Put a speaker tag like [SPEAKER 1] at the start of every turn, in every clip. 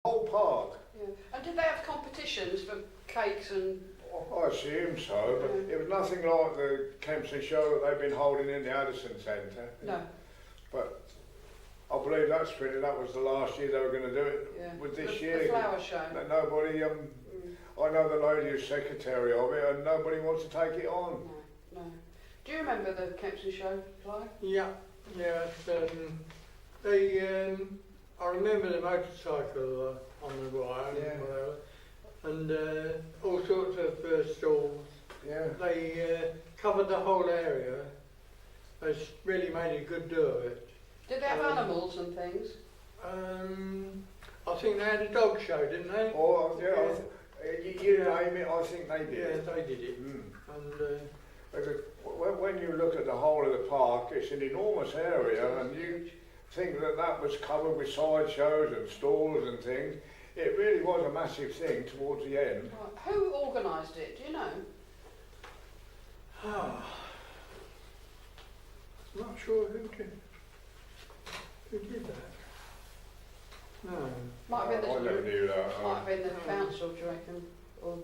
[SPEAKER 1] whole park.
[SPEAKER 2] Yeah. And did they have competitions for cakes and...
[SPEAKER 1] I assume so, but it was nothing like the Kempston show that they've been holding in the Addison Centre.
[SPEAKER 2] No.
[SPEAKER 1] But I believe that was the last year they were going to do it.
[SPEAKER 2] Yeah.
[SPEAKER 1] With this year.
[SPEAKER 2] The flower show.
[SPEAKER 1] Nobody, I know the lady who's secretary of it, and nobody wants to take it on.
[SPEAKER 2] No, no. Do you remember the Kempston show, Clive?
[SPEAKER 3] Yeah, yeah. I remember the motorcycle on the wire and whatever, and all sorts of stalls.
[SPEAKER 1] Yeah.
[SPEAKER 3] They covered the whole area. They really made a good do of it.
[SPEAKER 2] Did they have animals and things?
[SPEAKER 3] I think they had a dog show, didn't they?
[SPEAKER 1] Oh, yeah. You name it, I think they did.
[SPEAKER 3] Yeah, they did it.
[SPEAKER 1] And when you look at the whole of the park, it's an enormous area, and you think that was covered with sideshows and stalls and things. It really was a massive thing towards the end.
[SPEAKER 2] Right. Who organised it, do you know?
[SPEAKER 3] Not sure who did that. No.
[SPEAKER 2] Might have been
[SPEAKER 1] I never knew that.
[SPEAKER 2] Might have been the council, do you reckon? Or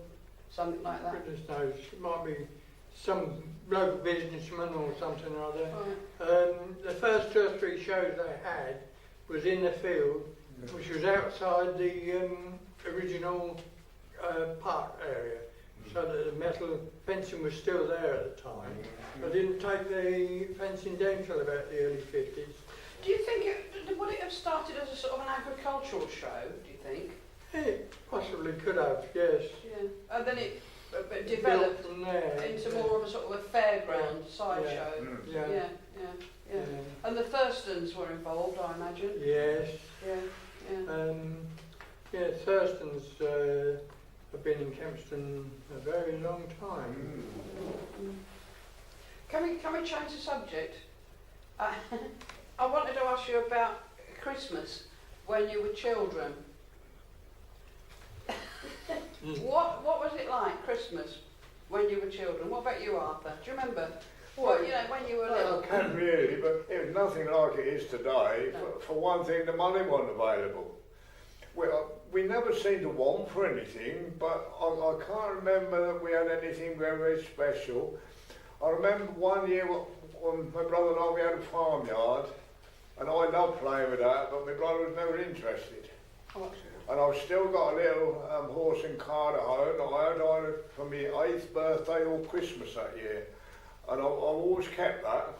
[SPEAKER 2] something like that.
[SPEAKER 3] Goodness knows. It might be some local businessman or something or other.
[SPEAKER 2] Right.
[SPEAKER 3] The first 2 or 3 shows they had was in the field, which was outside the original park area. So that the metal fencing was still there at the time. They didn't take the fencing down till about the early 50s.
[SPEAKER 2] Do you think would it have started as a sort of an agricultural show, do you think?
[SPEAKER 3] It possibly could have, yes.
[SPEAKER 2] Yeah. And then it developed
[SPEAKER 3] from there,
[SPEAKER 2] into more of a sort of a fairground sideshow.
[SPEAKER 3] Yeah.
[SPEAKER 2] Yeah. And the Thurstons were involved, I imagine.
[SPEAKER 3] Yes.
[SPEAKER 2] Yeah.
[SPEAKER 3] Thurstons have been in Kempston a very long time.
[SPEAKER 2] Can we change the subject? I wanted to ask you about Christmas when you were children. What was it like, Christmas, when you were children? What about you, Arthur? Do you remember? Well, when you were little.
[SPEAKER 1] I can't really, but it was nothing like it is today.
[SPEAKER 2] No.
[SPEAKER 1] For one thing, the money wasn't available. We never seemed to want for anything, but I can't remember that we had anything very, very special. I remember one year when my brother and I, we had a farmyard, and I loved playing with that, but my brother was never interested.
[SPEAKER 2] Oh,
[SPEAKER 1] and I've still got a little horse and cart at home that I had either for my 8th birthday or Christmas that year. And I've always kept that.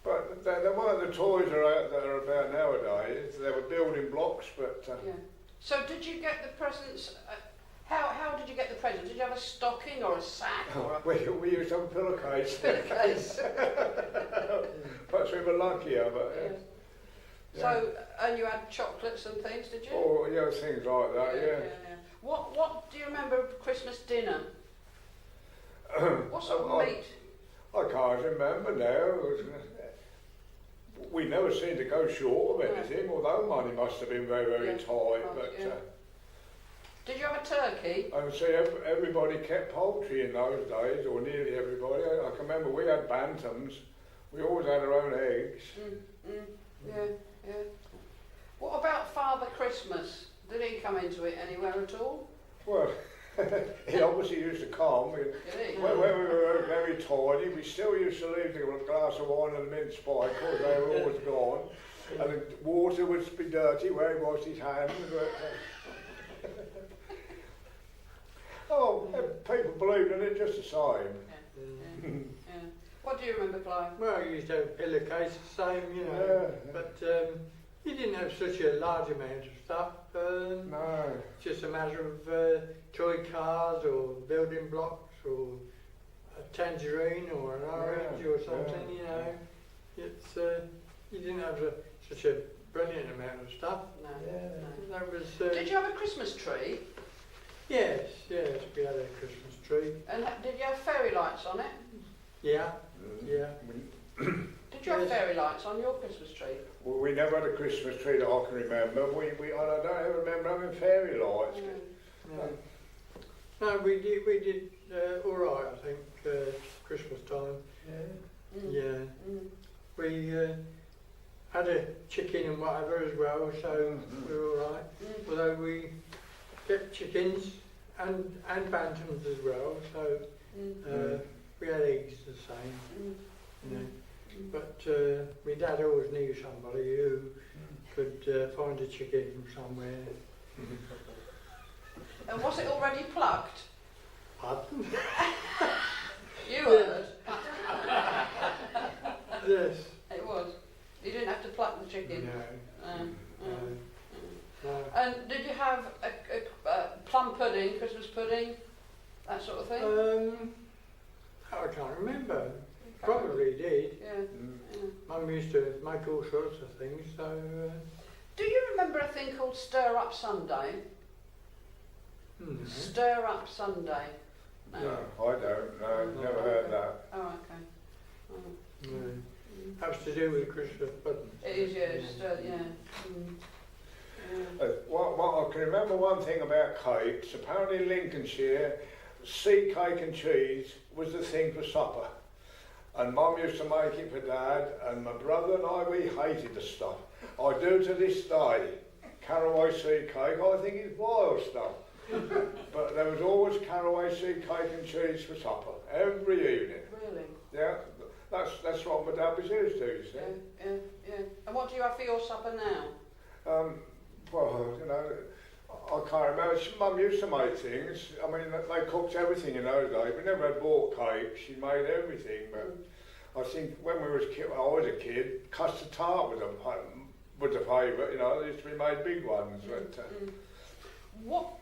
[SPEAKER 1] But there weren't the toys that are about nowadays. They were building blocks, but...
[SPEAKER 2] yeah. So did you get the presents... How did you get the presents? Did you have a stocking or a sack? Or a...
[SPEAKER 1] we used to have a pillowcase.
[SPEAKER 2] Pillowcase.
[SPEAKER 1] Perhaps we were luckier, but...
[SPEAKER 2] Yeah. So, and you had chocolates and things, did you?
[SPEAKER 1] Oh, yeah, things like that, yeah.
[SPEAKER 2] What do you remember of Christmas dinner? What sort of meat?
[SPEAKER 1] I can't remember now. We never seemed to go short of anything, although money must have been very, very tight. But
[SPEAKER 2] did you have a turkey?
[SPEAKER 1] I would say everybody kept poultry in those days, or nearly everybody. I can remember we had bantams. We always had our own eggs.
[SPEAKER 2] Yeah. What about Father Christmas? Did he come into it anywhere at all?
[SPEAKER 1] Well, he obviously used to come. When we were very tiny, we still used to leave a glass of wine and a mince pie, because they were always gone. And the water would be dirty where he washed his hands. People believed in it just the same.
[SPEAKER 2] Yeah. What do you remember, Clive?
[SPEAKER 3] Well, I used to have a pillowcase, the same, but you didn't have such a large amount of stuff.
[SPEAKER 1] No.
[SPEAKER 3] Just a matter of toy cars or building blocks or a tangerine or an orange or something, It's you didn't have such a brilliant amount of stuff.
[SPEAKER 2] No.
[SPEAKER 3] That was.
[SPEAKER 2] Did you have a Christmas tree?
[SPEAKER 3] Yes, we had a Christmas tree.
[SPEAKER 2] And did you have fairy lights on it?
[SPEAKER 3] Yeah.
[SPEAKER 2] Did you have fairy lights on your Christmas tree?
[SPEAKER 1] Well, we never had a Christmas tree that I can remember. I don't ever remember having fairy lights.
[SPEAKER 3] No, we did all right, I think, Christmas time. We had a chicken and whatever as well, so we were all right. Although we kept chickens and bantams as well, so we had eggs the same. You know. But my dad always knew somebody who could find a chicken from somewhere.
[SPEAKER 2] And was it already plucked?
[SPEAKER 3] Pardon?
[SPEAKER 2] You heard?
[SPEAKER 3] Yes.
[SPEAKER 2] It was. You didn't have to pluck the chicken.
[SPEAKER 3] No. No.
[SPEAKER 2] And did you have a plum pudding, Christmas pudding, that sort of thing?
[SPEAKER 3] I can't remember. Probably did.
[SPEAKER 2] Yeah.
[SPEAKER 3] Mum used to make all sorts of things, so...
[SPEAKER 2] Do you remember a thing called Stir Up Sunday? Stir Up Sunday?
[SPEAKER 1] No, I don't. No, never heard that.
[SPEAKER 2] Oh, okay.
[SPEAKER 3] No. Has to do with Christmas pudding.
[SPEAKER 2] It is, yeah.
[SPEAKER 1] What I can remember one thing about cakes. Apparently in Lincolnshire, sea cake and cheese was the thing for supper. And Mum used to make it for Dad, and my brother and I, we hated the stuff. I do to this day. Caraway sea cake, I think it's vile stuff. But there was always caraway sea cake and cheese for supper, every evening.
[SPEAKER 2] Really?
[SPEAKER 1] Yeah, that's what my dad was used to, you see.
[SPEAKER 2] Yeah. And what do you have for your supper now?
[SPEAKER 1] Well, you know, I can't remember. Mum used to make things. I mean, they cooked everything in those days. We never had bought cake. She made everything. But I think when I was a kid, custard tart was a favourite. You know, they used to be made big ones.
[SPEAKER 2] What?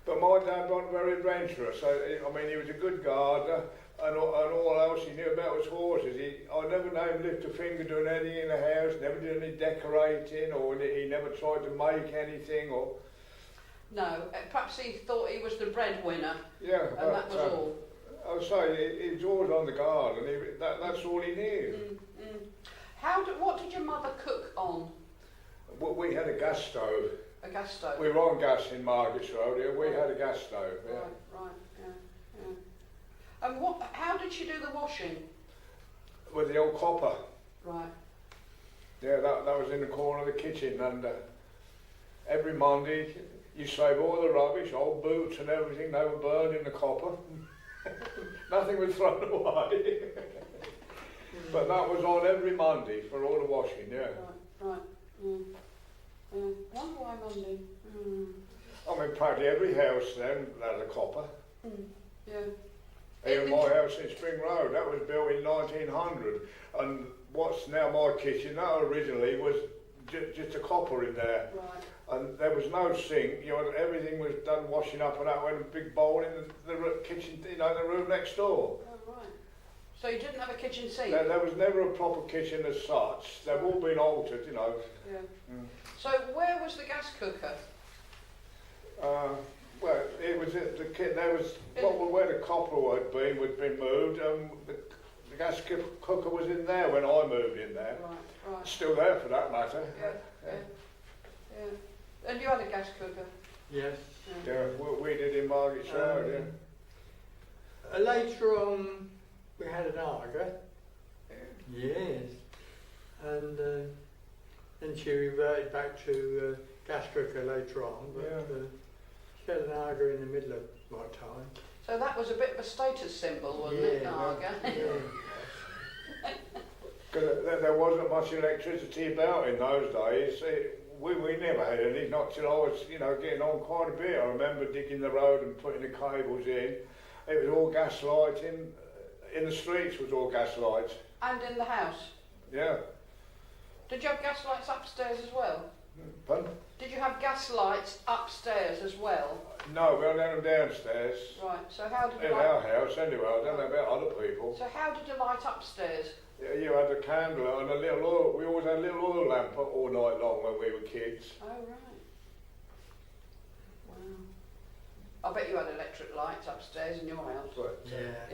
[SPEAKER 1] But my dad wasn't very adventurous. I mean, he was a good gardener, and all else he knew about was horses. I never know him lift a finger doing anything in the house. Never did any decorating, or he never tried to make anything, or.
[SPEAKER 2] No, perhaps he thought he was the breadwinner.
[SPEAKER 1] Yeah,
[SPEAKER 2] and that was all.
[SPEAKER 1] I would say he was always on the garden. That's all he knew.
[SPEAKER 2] What did your mother cook on?
[SPEAKER 1] Well, we had a gas stove.
[SPEAKER 2] A gas stove.
[SPEAKER 1] We were on gas in Margaret's Road. Yeah, we had a gas stove. Yeah.
[SPEAKER 2] Right. Yeah. And how did she do the washing?
[SPEAKER 1] With the old copper.
[SPEAKER 2] Right.
[SPEAKER 1] Yeah, that was in the corner of the kitchen, and every Monday you save all the rubbish, old boots and everything. They were burned in the copper. Nothing was thrown away. But that was on every Monday for all the washing. Yeah.
[SPEAKER 2] Right. Wonder why Monday?
[SPEAKER 1] I mean, practically every house then had a copper.
[SPEAKER 2] Yeah.
[SPEAKER 1] Even my house in Spring Road, that was built in 1900, and what's now my kitchen, that originally was just a copper in there.
[SPEAKER 2] Right.
[SPEAKER 1] And there was no sink, you know, everything was done washing up and that went in a big bowl in the kitchen, you know, the room next door.
[SPEAKER 2] Oh, right. So you didn't have a kitchen sink?
[SPEAKER 1] There was never a proper kitchen as such. They've all been altered, you know.
[SPEAKER 2] Yeah. So where was the gas cooker?
[SPEAKER 1] Well, it was at the there was where the copper had been moved. The gas cooker was in there when I moved in there.
[SPEAKER 2] Right.
[SPEAKER 1] Still there for that matter.
[SPEAKER 2] Yeah. And you had a gas cooker?
[SPEAKER 3] Yes.
[SPEAKER 1] Yeah, we did in Margaret's Road. Yeah.
[SPEAKER 3] Later on, we had an Arga. Yes. And then she reverted back to gas cooker later on. But she had an Arga in the middle of my time.
[SPEAKER 2] So that was a bit of a status symbol, wasn't it, the Arga?
[SPEAKER 1] Because there wasn't much electricity about in those days. We never had any, not till I was, you know, getting on quite a bit. I remember digging the road and putting the cables in. It was all gas lighting. In the streets was all gas lights.
[SPEAKER 2] And in the house?
[SPEAKER 1] Yeah.
[SPEAKER 2] Did you have gas lights upstairs as well?
[SPEAKER 1] Pardon?
[SPEAKER 2] Did you have gas lights upstairs as well?
[SPEAKER 1] No, we only had them downstairs.
[SPEAKER 2] Right, so how did you
[SPEAKER 1] in our house anyway, I don't know about other people.
[SPEAKER 2] So how did you light upstairs?
[SPEAKER 1] You had a candle and a little oil. We always had a little oil lamp all night long when we were kids.
[SPEAKER 2] Oh, right. Wow. I bet you had electric lights upstairs in your house.
[SPEAKER 1] But,
[SPEAKER 2] Yeah.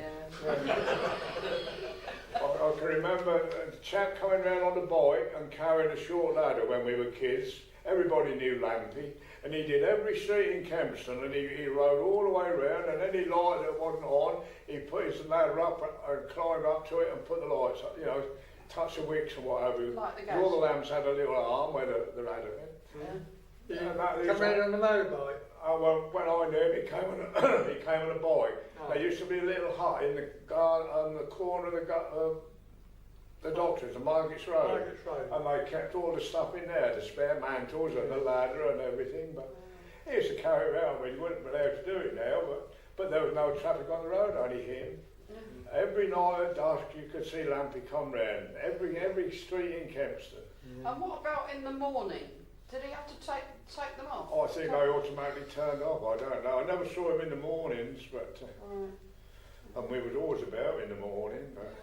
[SPEAKER 1] I can remember a chap coming round on a bike and carrying a short ladder when we were kids. Everybody knew Lampy, and he did every street in Kempston, and he rode all the way round, and any light that wasn't on, he put his ladder up and climbed up to it and put the lights up, you know, touch the wicks and what have you.
[SPEAKER 2] Like the gas.
[SPEAKER 1] All the lamps had a little arm where the rad of it.
[SPEAKER 2] Yeah.
[SPEAKER 3] Yeah.
[SPEAKER 1] And that is
[SPEAKER 3] Come out on the motorbike.
[SPEAKER 1] well, when I knew him, he came on a bike.
[SPEAKER 3] Oh.
[SPEAKER 1] There used to be a little hut in the garden on the corner of the doctor's, the Margaret's Road.
[SPEAKER 3] Margaret's Road.
[SPEAKER 1] And they kept all the stuff in there, the spare mantles and the ladder and everything. But he used to carry it around. He wouldn't be able to do it now, but there was no traffic on the road, only him.
[SPEAKER 2] Yeah.
[SPEAKER 1] Every night at dusk you could see Lampy come round, every street in Kempston.
[SPEAKER 2] And what about in the morning? Did he have to take them off?
[SPEAKER 1] I think they automatically turned off, I don't know. I never saw him in the mornings, but and we was always about in the morning. But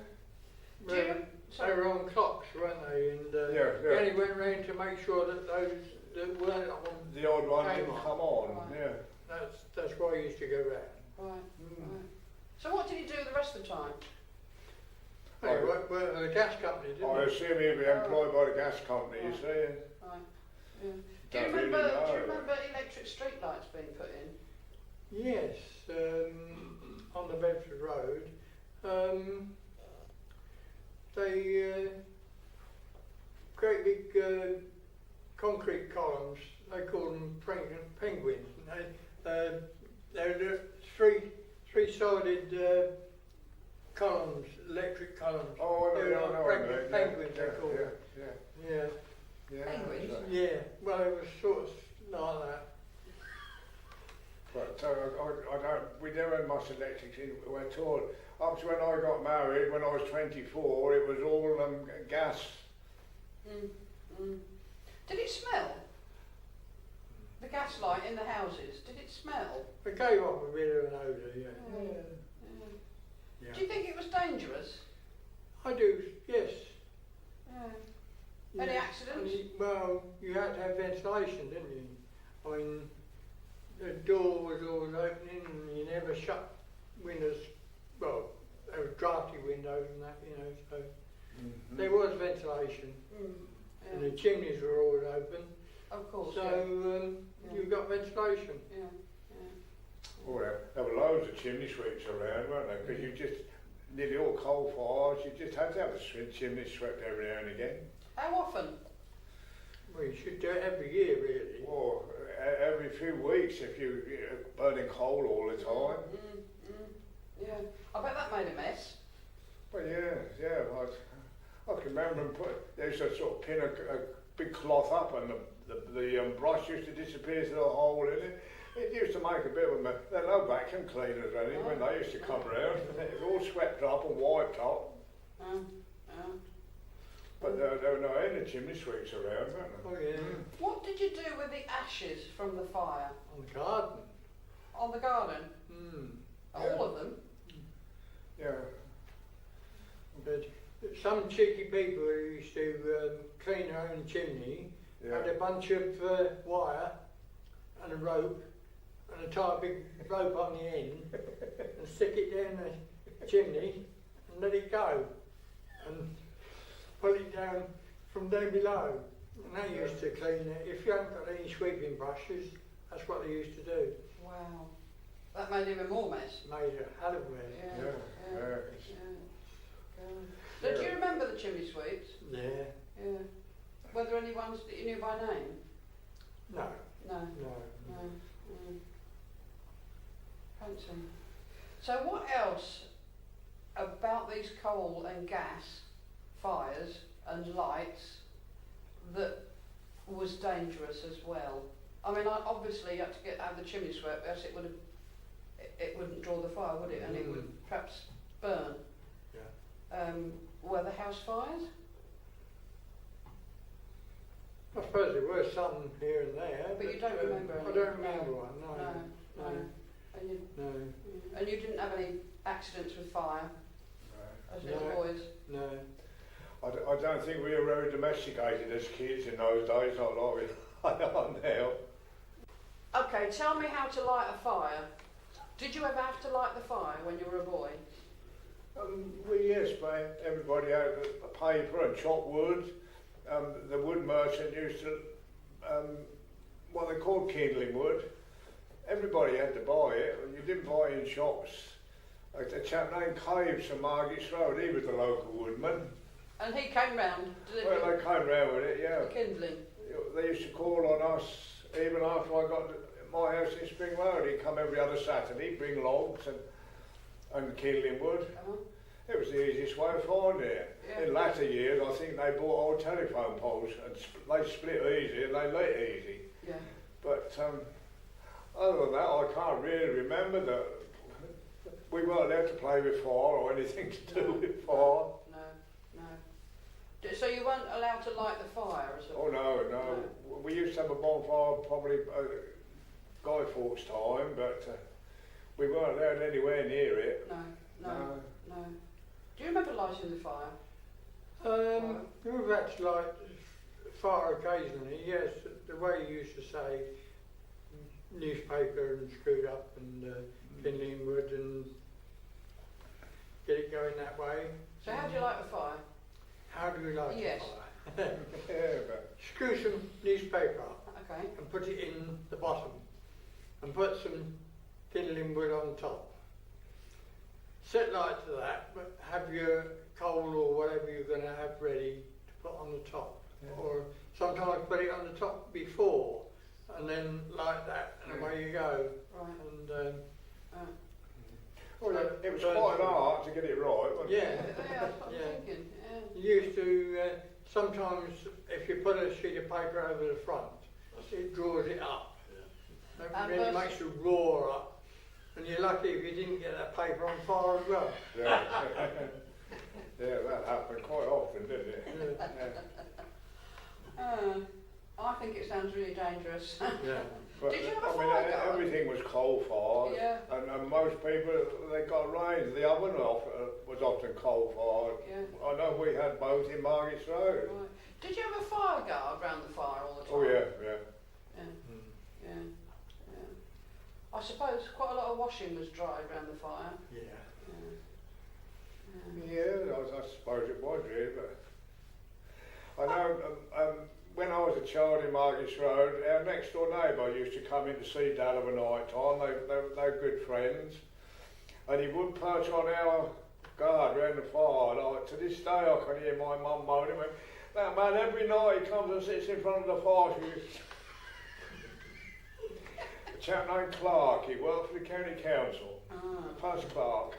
[SPEAKER 2] Do you,
[SPEAKER 3] They were on clocks, weren't they? And
[SPEAKER 1] yeah.
[SPEAKER 3] we only went round to make sure that those that weren't on.
[SPEAKER 1] The odd one
[SPEAKER 3] Came
[SPEAKER 1] didn't
[SPEAKER 3] on.
[SPEAKER 1] come on,
[SPEAKER 2] Right.
[SPEAKER 1] yeah.
[SPEAKER 3] That's why I used to go round.
[SPEAKER 2] Right, right. So what did he do the rest of the time?
[SPEAKER 3] They worked for the gas company, didn't
[SPEAKER 1] I
[SPEAKER 3] they?
[SPEAKER 1] assume he'd be employed by the gas company, you
[SPEAKER 2] Right.
[SPEAKER 1] see.
[SPEAKER 2] Right. Yeah. Do
[SPEAKER 1] Don't
[SPEAKER 2] you
[SPEAKER 1] really
[SPEAKER 2] remember?
[SPEAKER 1] know.
[SPEAKER 2] Do you remember electric street lights being put in?
[SPEAKER 3] Yes, on the Bedford Road. They great big concrete columns. They call them penguins. And they're three-sided columns, electric columns.
[SPEAKER 1] Oh, I
[SPEAKER 3] They're
[SPEAKER 1] know,
[SPEAKER 3] like
[SPEAKER 1] I know.
[SPEAKER 3] penguins. They're called.
[SPEAKER 1] Yeah.
[SPEAKER 3] Yeah,
[SPEAKER 2] Penguins?
[SPEAKER 3] yeah. Well, it was sort of like that.
[SPEAKER 1] But I don't. We never had much electrics in at all. Up to when I got married, when I was 24, it was all gas.
[SPEAKER 2] Did it smell? The gas light in the houses, did it smell?
[SPEAKER 3] It gave off a bit of an odour, yeah.
[SPEAKER 2] Yeah.
[SPEAKER 3] Yeah.
[SPEAKER 2] Do you think it was dangerous?
[SPEAKER 3] I do, yes.
[SPEAKER 2] Any
[SPEAKER 3] Yeah.
[SPEAKER 2] accidents?
[SPEAKER 3] Well, you had to have ventilation, didn't you? I mean, the door was always opening and you never shut windows. Well, there were drafty windows and that, you know, so there was ventilation. And the chimneys were always open.
[SPEAKER 2] Of course.
[SPEAKER 3] So you got ventilation.
[SPEAKER 2] Yeah.
[SPEAKER 1] Oh, there were loads of chimney sweeps around, weren't there? Because you just, nearly all coal fires, you just had to have a chimney swept every now and again.
[SPEAKER 2] How often?
[SPEAKER 3] Well, you should do it every year, really.
[SPEAKER 1] Or every few weeks if you're burning coal all the time.
[SPEAKER 2] Yeah. I bet that made a mess.
[SPEAKER 1] But yeah, I can remember they used to sort of pin a big cloth up and the brush used to disappear through the hole in it. It used to make a bit of a mess. There were no vacuum cleaners or anything when they used to come around. It was all swept up and wiped up. But there were no end of chimney sweeps around, weren't there?
[SPEAKER 3] Oh, yeah.
[SPEAKER 2] What did you do with the ashes from the fire?
[SPEAKER 3] On the garden.
[SPEAKER 2] On the garden? All of them?
[SPEAKER 1] Yeah.
[SPEAKER 3] But some cheeky people who used to clean their own chimney had a bunch of wire and a rope and tie a big rope on the end and stick it down the chimney and let it go and pull it down from down below. And they used to clean it. If you haven't got any sweeping brushes, that's what they used to do.
[SPEAKER 2] Wow. That made even more mess.
[SPEAKER 3] Made a hell of a mess.
[SPEAKER 1] Yeah.
[SPEAKER 2] So do you remember the chimney sweeps?
[SPEAKER 3] Yeah.
[SPEAKER 2] Yeah. Were there any ones that you knew by name?
[SPEAKER 3] No.
[SPEAKER 2] No.
[SPEAKER 3] No.
[SPEAKER 2] Fancy. So what else about these coal and gas fires and lights that was dangerous as well? I mean, obviously you had to have the chimney swept, else it wouldn't draw the fire, would it? And it would perhaps burn.
[SPEAKER 3] Yeah.
[SPEAKER 2] Were there house fires?
[SPEAKER 3] I suppose there were some here and there.
[SPEAKER 2] But you don't remember any?
[SPEAKER 3] I don't remember one, no.
[SPEAKER 2] And you didn't have any accidents with fire as little boys?
[SPEAKER 3] No.
[SPEAKER 1] I don't think we were very domesticated as kids in those days, not like we are now.
[SPEAKER 2] Okay, tell me how to light a fire. Did you ever have to light the fire when you were a boy?
[SPEAKER 1] Well, yes, but everybody had a paper and chopped wood. The wood merchant used to, what they called kindling wood. Everybody had to buy it. You didn't buy it in shops. A chap named Clive from Margaret's Road, he was the local woodman.
[SPEAKER 2] And he came round,
[SPEAKER 1] Well,
[SPEAKER 2] delivered
[SPEAKER 1] they came round with it, yeah.
[SPEAKER 2] the kindling.
[SPEAKER 1] They used to call on us even after I got to my house in Spring Road. He'd come every other Saturday, bring logs and kindling wood.
[SPEAKER 2] Uh-huh.
[SPEAKER 1] It was the easiest way to find it.
[SPEAKER 2] Yeah.
[SPEAKER 1] In latter years, I think they bought old telephone poles and they split easy and they lit easy.
[SPEAKER 2] Yeah.
[SPEAKER 1] But other than that, I can't really remember that we weren't allowed to play with fire or anything to do with fire.
[SPEAKER 2] No. So you weren't allowed to light the fire as well?
[SPEAKER 1] Oh no. We used to have a bonfire probably Guy Fawkes' time, but we weren't allowed anywhere near it.
[SPEAKER 2] No. Do you remember lighting the fire?
[SPEAKER 3] We've had to light fire occasionally, yes. The way you used to say, newspaper and screwed up and kindling wood and get it going that way.
[SPEAKER 2] So how do you light the fire?
[SPEAKER 3] How do we light
[SPEAKER 2] Yes.
[SPEAKER 3] the fire?
[SPEAKER 1] Yeah, but
[SPEAKER 3] Screw some newspaper up
[SPEAKER 2] Okay.
[SPEAKER 3] and put it in the bottom and put some kindling wood on top. Set light to that, but have your coal or whatever you're going to have ready to put on the top.
[SPEAKER 1] Yeah.
[SPEAKER 3] Or sometimes put it on the top before and then light that and away you go.
[SPEAKER 2] Right.
[SPEAKER 3] And
[SPEAKER 1] well, it was quite an art to get it right, wasn't
[SPEAKER 3] yeah,
[SPEAKER 1] it?
[SPEAKER 2] Yeah, that's what
[SPEAKER 3] Yeah.
[SPEAKER 2] I'm thinking. Yeah.
[SPEAKER 3] you used to sometimes if you put a sheet of paper over the front, it draws it up. That
[SPEAKER 2] And
[SPEAKER 3] really
[SPEAKER 2] versus-
[SPEAKER 3] makes you roar up. And you're lucky if you didn't get that paper on fire as well.
[SPEAKER 1] Yeah. Yeah, that happened quite often, didn't it?
[SPEAKER 3] Yeah.
[SPEAKER 2] I think it sounds really dangerous.
[SPEAKER 3] Yeah.
[SPEAKER 1] But,
[SPEAKER 2] Did you have a
[SPEAKER 1] I mean,
[SPEAKER 2] fire guard?
[SPEAKER 1] everything was coal fired,
[SPEAKER 2] Yeah.
[SPEAKER 1] and most people, they got range. The oven was often coal fired.
[SPEAKER 2] Yeah.
[SPEAKER 1] I know we had both in Margaret's Road.
[SPEAKER 2] Right. Did you have a fire guard round the fire all the time?
[SPEAKER 1] Oh yeah.
[SPEAKER 2] Yeah. Yeah. I suppose quite a lot of washing was dried round the fire.
[SPEAKER 3] Yeah.
[SPEAKER 1] Yeah, I suppose it was really, but I know when I was a child in Margaret's Road, our next door neighbour used to come in to see Dad of a night time. They're good friends, and he would perch on our guard round the fire. Like, to this day, I can hear my mum moaning, "That man, every night he comes and sits in front of the fire." A chap named Clark. He worked for the county council.
[SPEAKER 2] Ah.
[SPEAKER 1] Paz Clark.